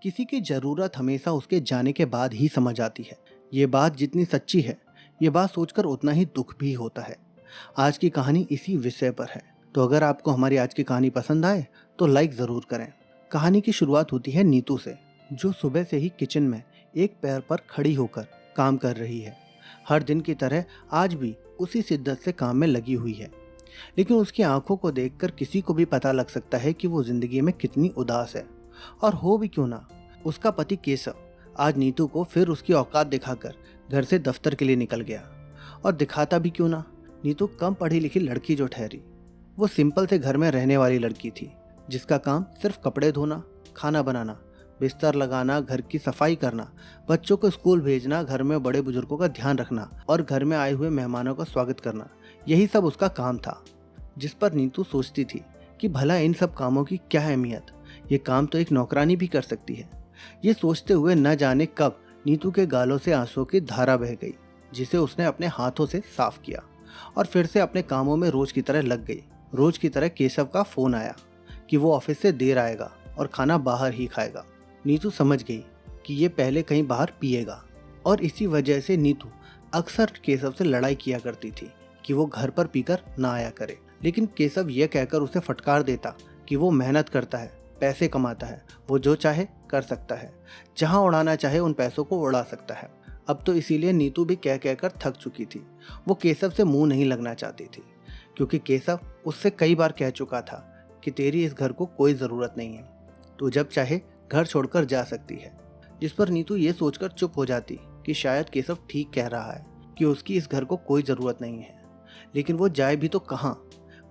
किसी की ज़रूरत हमेशा उसके जाने के बाद ही समझ आती है। ये बात जितनी सच्ची है, ये बात सोचकर उतना ही दुख भी होता है। आज की कहानी इसी विषय पर है। तो अगर आपको हमारी आज की कहानी पसंद आए तो लाइक ज़रूर करें। कहानी की शुरुआत होती है नीतू से, जो सुबह से ही किचन में एक पैर पर खड़ी होकर काम कर रही है। हर दिन की तरह आज भी उसी शिद्दत से काम में लगी हुई है, लेकिन उसकी आंखों को देखकर किसी को भी पता लग सकता है कि वो जिंदगी में कितनी उदास है। और हो भी क्यों ना, उसका पति केशव आज नीतू को फिर उसकी औकात दिखाकर घर से दफ्तर के लिए निकल गया। और दिखाता भी क्यों ना, नीतू कम पढ़ी लिखी लड़की जो ठहरी। वो सिंपल से घर में रहने वाली लड़की थी, जिसका काम सिर्फ कपड़े धोना, खाना बनाना, बिस्तर लगाना, घर की सफाई करना, बच्चों को स्कूल भेजना, घर में बड़े बुजुर्गों का ध्यान रखना और घर में आए हुए मेहमानों का स्वागत करना, यही सब उसका काम था। जिस पर नीतू सोचती थी कि भला इन सब कामों की क्या अहमियत, ये काम तो एक नौकरानी भी कर सकती है। ये सोचते हुए न जाने कब नीतू के गालों से आंसुओं की धारा बह गई, जिसे उसने अपने हाथों से साफ किया और फिर से अपने कामों में रोज की तरह लग गई। रोज की तरह केशव का फोन आया कि वो ऑफिस से देर आएगा और खाना बाहर ही खाएगा। नीतू समझ गई कि ये पहले कहीं बाहर पिएगा, और इसी वजह से नीतू अक्सर केशव से लड़ाई किया करती थी कि वो घर पर पीकर ना आया करे। लेकिन केशव यह कहकर उसे फटकार देता कि वो मेहनत करता है, पैसे कमाता है, वो जो चाहे कर सकता है, जहां उड़ाना चाहे उन पैसों को उड़ा सकता है। अब तो इसीलिए नीतू भी कह कहकर थक चुकी थी। वो केशव से मुंह नहीं लगना चाहती थी, क्योंकि केशव उससे कई बार कह चुका था कि तेरी इस घर को कोई ज़रूरत नहीं है, तू जब चाहे घर छोड़कर जा सकती है। जिस पर नीतू ये सोचकर चुप हो जाती कि शायद केशव ठीक कह रहा है कि उसकी इस घर को कोई ज़रूरत नहीं है। लेकिन वो जाए भी तो कहाँ,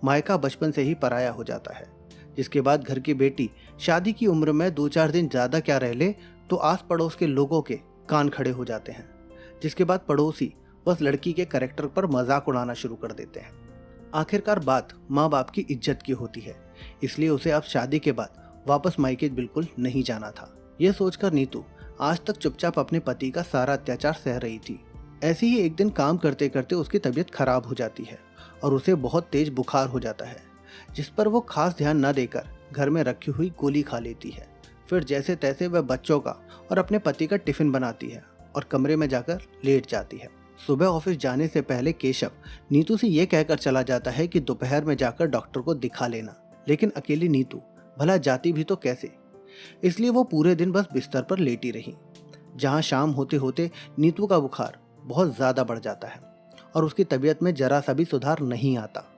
मायका बचपन से ही पराया हो जाता है। जिसके बाद घर की बेटी शादी की उम्र में 2-4 दिन ज़्यादा क्या रह ले तो आस पड़ोस के लोगों के कान खड़े हो जाते हैं। जिसके बाद पड़ोसी बस लड़की के कैरेक्टर पर मजाक उड़ाना शुरू कर देते हैं। आखिरकार बात माँ बाप की इज्जत की होती है, इसलिए उसे अब शादी के बाद वापस मायके बिल्कुल नहीं जाना था। यह सोचकर नीतू आज तक चुपचाप अपने पति का सारा अत्याचार सह रही थी। ऐसे ही एक दिन काम करते करते उसकी तबीयत खराब हो जाती है और उसे बहुत तेज बुखार हो जाता है, जिस पर वो खास ध्यान न देकर घर में रखी हुई गोली खा लेती है। फिर जैसे तैसे वह बच्चों का और अपने पति का टिफिन बनाती है और कमरे में जाकर लेट जाती है। सुबह ऑफिस जाने से पहले केशव नीतू से यह कहकर चला जाता है कि दोपहर में जाकर डॉक्टर को दिखा लेना, लेकिन अकेली नीतू भला जाती भी तो कैसे, इसलिए वो पूरे दिन बस बिस्तर पर लेटी रही। जहाँ शाम होते होते नीतू का बुखार बहुत ज़्यादा बढ़ जाता है और उसकी तबीयत में जरा सा भी सुधार नहीं आता।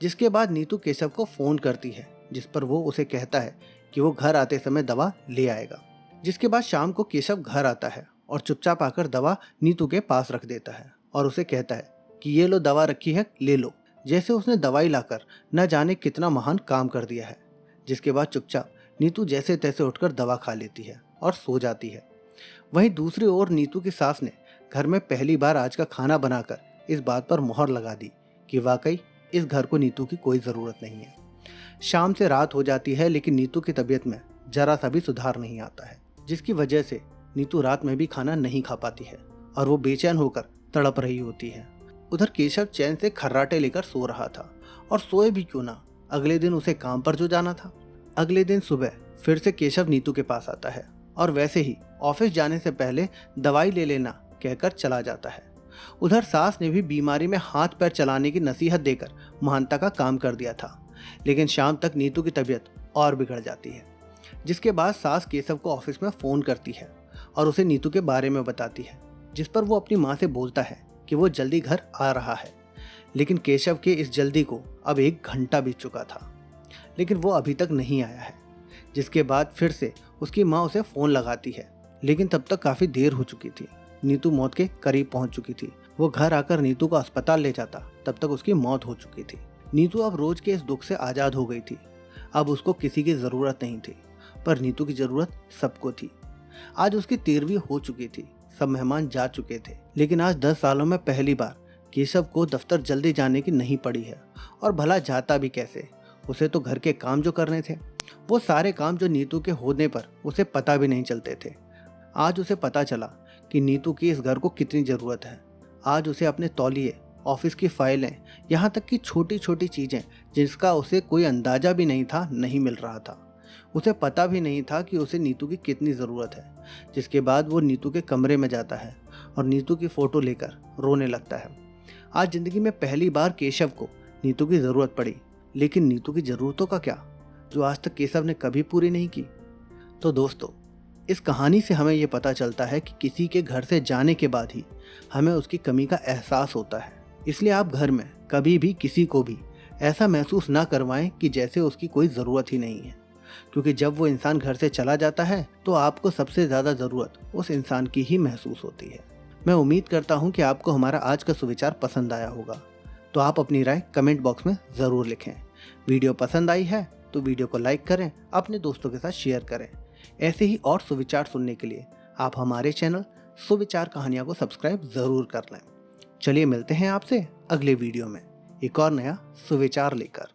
जिसके बाद नीतू केशव को फ़ोन करती है, जिस पर वो उसे कहता है कि वो घर आते समय दवा ले आएगा। जिसके बाद शाम को केशव घर आता है और चुपचाप आकर दवा नीतू के पास रख देता है और उसे कहता है कि ये लो दवा रखी है, ले लो, जैसे उसने दवाई लाकर न जाने कितना महान काम कर दिया है। जिसके बाद चुपचाप नीतू जैसे तैसे उठकर दवा खा लेती है और सो जाती है। वहीं दूसरी ओर नीतू की सास ने घर में पहली बार आज का खाना बनाकर इस बात पर मोहर लगा दी कि वाकई इस घर को नीतू की कोई ज़रूरत नहीं है। शाम से रात हो जाती है, लेकिन नीतू की तबीयत में जरा सा भी सुधार नहीं आता है, जिसकी वजह से नीतू रात में भी खाना नहीं खा पाती है और वो बेचैन होकर तड़प रही होती है। उधर केशव चैन से खर्राटे लेकर सो रहा था, और सोए भी क्यों ना, अगले दिन उसे काम पर जो जाना था। अगले दिन सुबह फिर से केशव नीतू के पास आता है और वैसे ही ऑफिस जाने से पहले दवाई ले लेना कहकर चला जाता है। उधर सास ने भी बीमारी में हाथ पैर चलाने की नसीहत देकर महानता का काम कर दिया था, लेकिन शाम तक नीतू की तबीयत और बिगड़ जाती है। जिसके बाद सास केशव को ऑफिस में फ़ोन करती है और उसे नीतू के बारे में बताती है, जिस पर वो अपनी माँ से बोलता है कि वो जल्दी घर आ रहा है। लेकिन केशव के इस जल्दी को अब 1 घंटा बीत चुका था, लेकिन वो अभी तक नहीं आया है। जिसके बाद फिर से उसकी माँ उसे फ़ोन लगाती है, लेकिन तब तक काफ़ी देर हो चुकी थी। नीतू मौत के करीब पहुंच चुकी थी। वो घर आकर नीतू को अस्पताल ले जाता, तब तक उसकी मौत हो चुकी थी। नीतू अब रोज के इस दुख से आज़ाद हो गई थी। अब उसको किसी की ज़रूरत नहीं थी, पर नीतू की ज़रूरत सबको थी। आज उसकी 13वीं हो चुकी थी, सब मेहमान जा चुके थे, लेकिन आज 10 सालों में पहली बार केशव को दफ्तर जल्दी जाने की नहीं पड़ी है। और भला जाता भी कैसे, उसे तो घर के काम जो करने थे, वो सारे काम जो नीतू के होने पर उसे पता भी नहीं चलते थे। आज उसे पता चला कि नीतू की इस घर को कितनी ज़रूरत है। आज उसे अपने तौलिए, ऑफिस की फाइलें, यहाँ तक कि छोटी छोटी चीज़ें जिसका उसे कोई अंदाज़ा भी नहीं था, नहीं मिल रहा था। उसे पता भी नहीं था कि उसे नीतू की कितनी ज़रूरत है। जिसके बाद वो नीतू के कमरे में जाता है और नीतू की फ़ोटो लेकर रोने लगता है। आज ज़िंदगी में पहली बार केशव को नीतू की ज़रूरत पड़ी, लेकिन नीतू की ज़रूरतों का क्या, जो आज तक केशव ने कभी पूरी नहीं की। तो दोस्तों, इस कहानी से हमें ये पता चलता है कि किसी के घर से जाने के बाद ही हमें उसकी कमी का एहसास होता है। इसलिए आप घर में कभी भी किसी को भी ऐसा महसूस ना करवाएं कि जैसे उसकी कोई ज़रूरत ही नहीं है, क्योंकि जब वो इंसान घर से चला जाता है तो आपको सबसे ज़्यादा ज़रूरत उस इंसान की ही महसूस होती है। मैं उम्मीद करता हूँ कि आपको हमारा आज का सुविचार पसंद आया होगा। तो आप अपनी राय कमेंट बॉक्स में ज़रूर लिखें। वीडियो पसंद आई है तो वीडियो को लाइक करें, अपने दोस्तों के साथ शेयर करें। ऐसे ही और सुविचार सुनने के लिए आप हमारे चैनल सुविचार कहानियाँ को सब्सक्राइब ज़रूर कर लें। चलिए मिलते हैं आपसे अगले वीडियो में एक और नया सुविचार लेकर।